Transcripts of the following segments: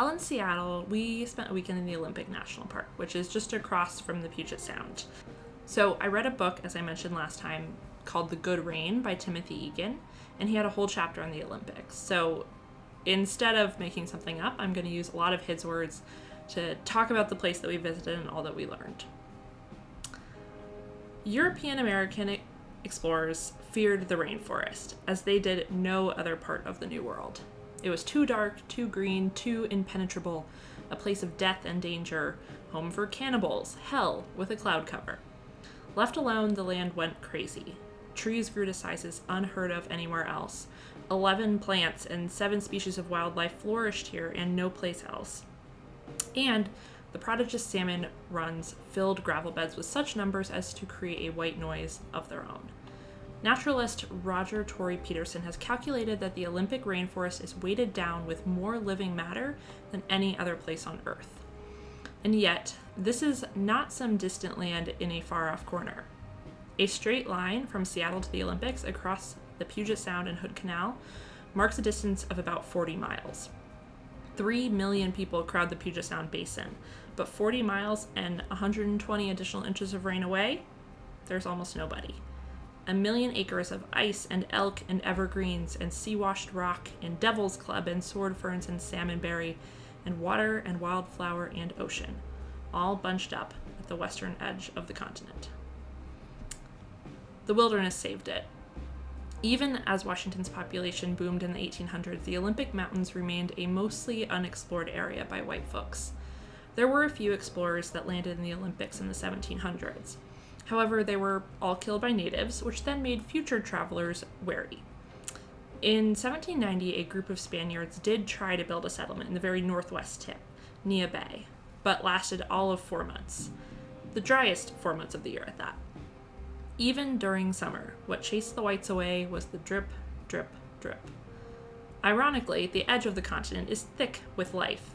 while in Seattle, we spent a weekend in the Olympic National Park, which is just across from the Puget Sound. So I read a book, as I mentioned last time, called The Good Rain by Timothy Egan, and he had a whole chapter on the Olympics. So instead of making something up, I'm going to use a lot of his words to talk about the place that we visited and all that we learned. European American explorers feared the rainforest, as they did no other part of the New World. It was too dark, too green, too impenetrable, a place of death and danger, home for cannibals, hell with a cloud cover. Left alone, the land went crazy. Trees grew to sizes unheard of anywhere else. 11 plants and 7 species of wildlife flourished here and no place else. And the prodigious salmon runs filled gravel beds with such numbers as to create a white noise of their own. Naturalist Roger Torrey Peterson has calculated that the Olympic rainforest is weighted down with more living matter than any other place on Earth. And yet, this is not some distant land in a far-off corner. A straight line from Seattle to the Olympics across the Puget Sound and Hood Canal marks a distance of about 40 miles. 3 million people crowd the Puget Sound basin, but 40 miles and 120 additional inches of rain away, there's almost nobody. 1 million acres of ice and elk and evergreens and sea-washed rock and devil's club and sword ferns and salmonberry and water and wildflower and ocean, all bunched up at the western edge of the continent. The wilderness saved it. Even as Washington's population boomed in the 1800s, the Olympic Mountains remained a mostly unexplored area by white folks. There were a few explorers that landed in the Olympics in the 1700s. However, they were all killed by natives, which then made future travelers wary. In 1790, a group of Spaniards did try to build a settlement in the very northwest tip, Nia Bay, but lasted all of 4 months. The driest 4 months of the year at that. Even during summer, what chased the whites away was the drip, drip, drip. Ironically, the edge of the continent is thick with life.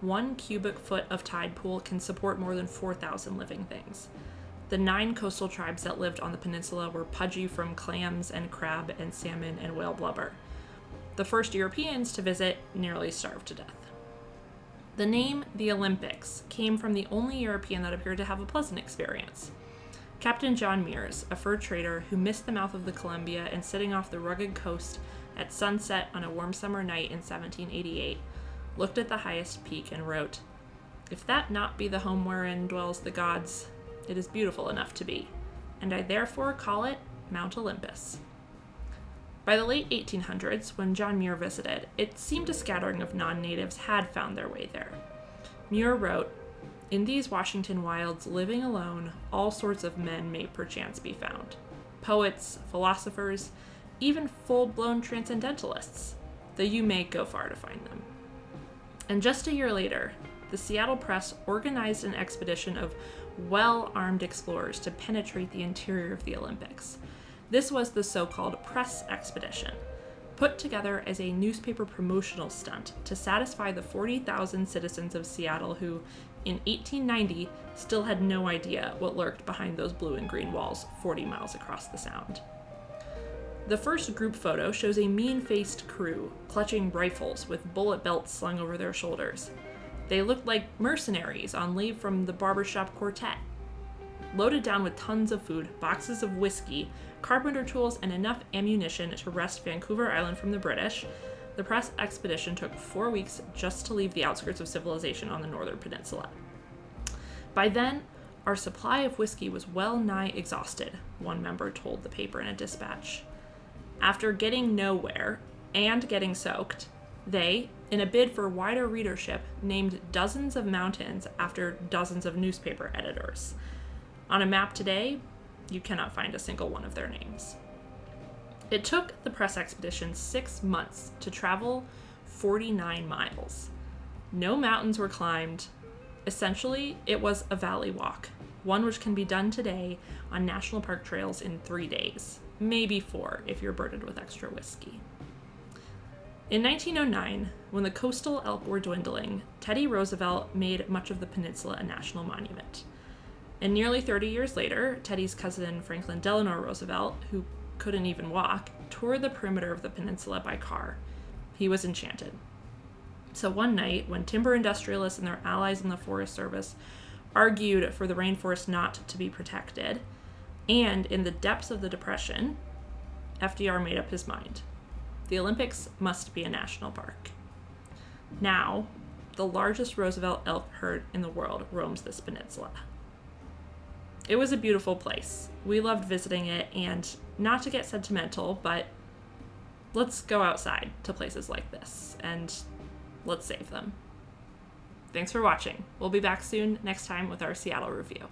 1 cubic foot of tide pool can support more than 4,000 living things. The 9 coastal tribes that lived on the peninsula were pudgy from clams and crab and salmon and whale blubber. The first Europeans to visit nearly starved to death. The name the Olympics came from the only European that appeared to have a pleasant experience. Captain John Mears, a fur trader who missed the mouth of the Columbia and sitting off the rugged coast at sunset on a warm summer night in 1788, looked at the highest peak and wrote, "If that not be the home wherein dwells the gods, it is beautiful enough to be, and I therefore call it Mount Olympus." By the late 1800s, when John Muir visited, it seemed a scattering of non-natives had found their way there. Muir wrote, "In these Washington wilds, living alone, all sorts of men may perchance be found. Poets, philosophers, even full-blown transcendentalists, though you may go far to find them." And just a year later, the Seattle Press organized an expedition of well-armed explorers to penetrate the interior of the Olympics. This was the so-called Press Expedition, put together as a newspaper promotional stunt to satisfy the 40,000 citizens of Seattle who, in 1890, still had no idea what lurked behind those blue and green walls 40 miles across the Sound. The first group photo shows a mean-faced crew clutching rifles with bullet belts slung over their shoulders. They looked like mercenaries on leave from the barbershop quartet. Loaded down with tons of food, boxes of whiskey, carpenter tools, and enough ammunition to wrest Vancouver Island from the British, the Press Expedition took 4 weeks just to leave the outskirts of civilization on the northern peninsula. By then, our supply of whiskey was well nigh exhausted, one member told the paper in a dispatch. After getting nowhere and getting soaked, they, in a bid for wider readership, named dozens of mountains after dozens of newspaper editors. On a map today, you cannot find a single one of their names. It took the Press Expedition 6 months to travel 49 miles. No mountains were climbed. Essentially, it was a valley walk, one which can be done today on national park trails in 3 days, maybe 4 if you're burdened with extra whiskey. In 1909, when the coastal elk were dwindling, Teddy Roosevelt made much of the peninsula a national monument. And nearly 30 years later, Teddy's cousin Franklin Delano Roosevelt, who couldn't even walk, toured the perimeter of the peninsula by car. He was enchanted. So one night, when timber industrialists and their allies in the Forest Service argued for the rainforest not to be protected, and in the depths of the Depression, FDR made up his mind. The Olympics must be a national park. Now, the largest Roosevelt elk herd in the world roams this peninsula. It was a beautiful place. We loved visiting it, and not to get sentimental, but let's go outside to places like this, and let's save them. Thanks for watching. We'll be back soon next time with our Seattle review.